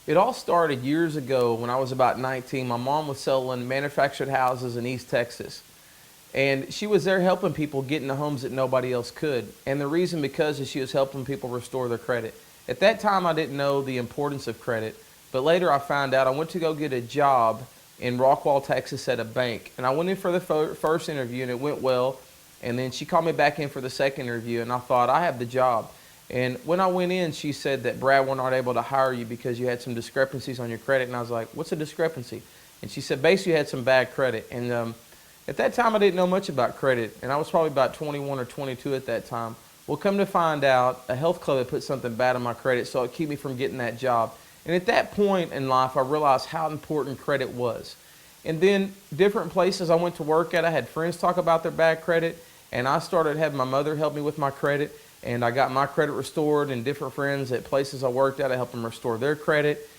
It all started years ago when I was about 19. My mom was selling manufactured houses in East Texas. And she was there helping people get into homes that nobody else could. And the reason because is she was helping people restore their credit. At that time, I didn't know the importance of credit. But later I found out I went to go get a job in Rockwall, Texas at a bank. And I went in for the first interview and it went well. And then she called me back in for the second interview and I thought, I have the job. And when I went in, she said that Brad, we're not able to hire you because you had some discrepancies on your credit. And I was like, what's a discrepancy? And she said, basically you had some bad credit. And at that time, I didn't know much about credit. And I was probably about 21 or 22 at that time. Well, come to find out, a health club had put something bad on my credit, so it kept me from getting that job. And at that point in life, I realized how important credit was. And then different places I went to work at, I had friends talk about their bad credit. And I started having my mother help me with my credit. And I got my credit restored, and different friends at places I worked at, I helped them restore their credit.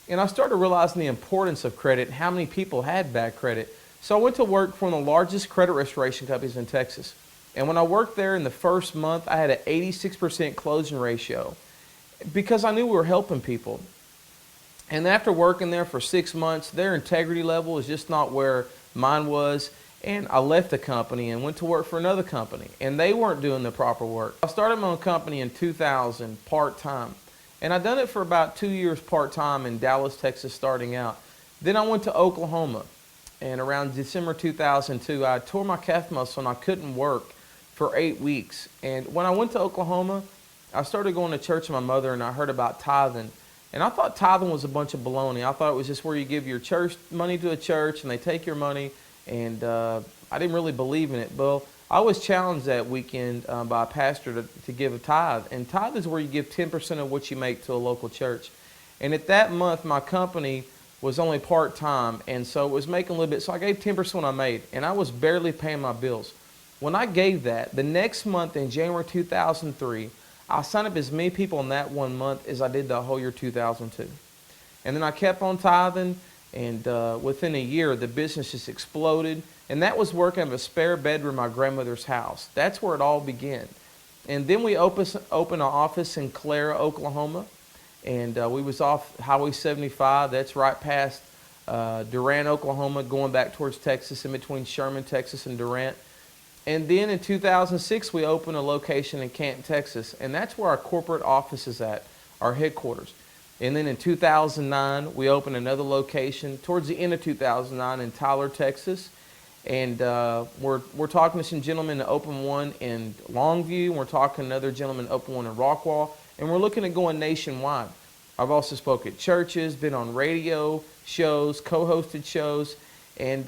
And I started realizing the importance of credit and how many people had bad credit. So I went to work for one of the largest credit restoration companies in Texas. And when I worked there in the first month, I had an 86% closing ratio because I knew we were helping people. And after working there for 6 months, their integrity level is just not where mine was. And I left the company and went to work for another company. And they weren't doing the proper work. I started my own company in 2000, part-time. And I'd done it for about 2 years part-time in Dallas, Texas, starting out. Then I went to Oklahoma. And around December 2002, I tore my calf muscle and I couldn't work for 8 weeks. And when I went to Oklahoma, I started going to church with my mother and I heard about tithing. And I thought tithing was a bunch of baloney. I thought it was just where you give your church money to a church and they take your money. And I didn't really believe in it. But I was challenged that weekend by a pastor to give a tithe. And tithe is where you give 10% of what you make to a local church. And at that month, my company was only part-time. And so it was making a little bit. So I gave 10% what I made. And I was barely paying my bills. When I gave that, the next month in January 2003, I signed up as many people in that 1 month as I did the whole year 2002. And then I kept on tithing. And within a year, the business just exploded. And that was working in a spare bedroom in my grandmother's house. That's where it all began. And then we opened an office in Clara, Oklahoma. And we was off Highway 75. That's right past Durant, Oklahoma, going back towards Texas, in between Sherman, Texas, and Durant. And then in 2006, we opened a location in Canton, Texas. And that's where our corporate office is at, our headquarters. And then in 2009, we opened another location towards the end of 2009 in Tyler, Texas. And we're talking to some gentlemen to open one in Longview. We're talking to another gentleman to open one in Rockwall. And we're looking at going nationwide. I've also spoken at churches, been on radio shows, co-hosted shows. And,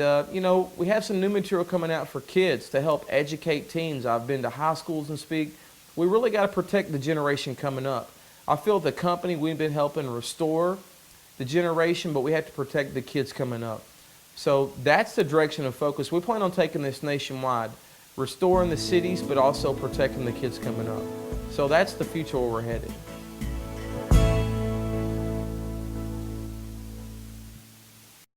we have some new material coming out for kids to help educate teens. I've been to high schools and speak. We really got to protect the generation coming up. I feel the company, we've been helping restore the generation, but we have to protect the kids coming up. So that's the direction of focus. We plan on taking this nationwide, restoring the cities, but also protecting the kids coming up. So that's the future where we're headed.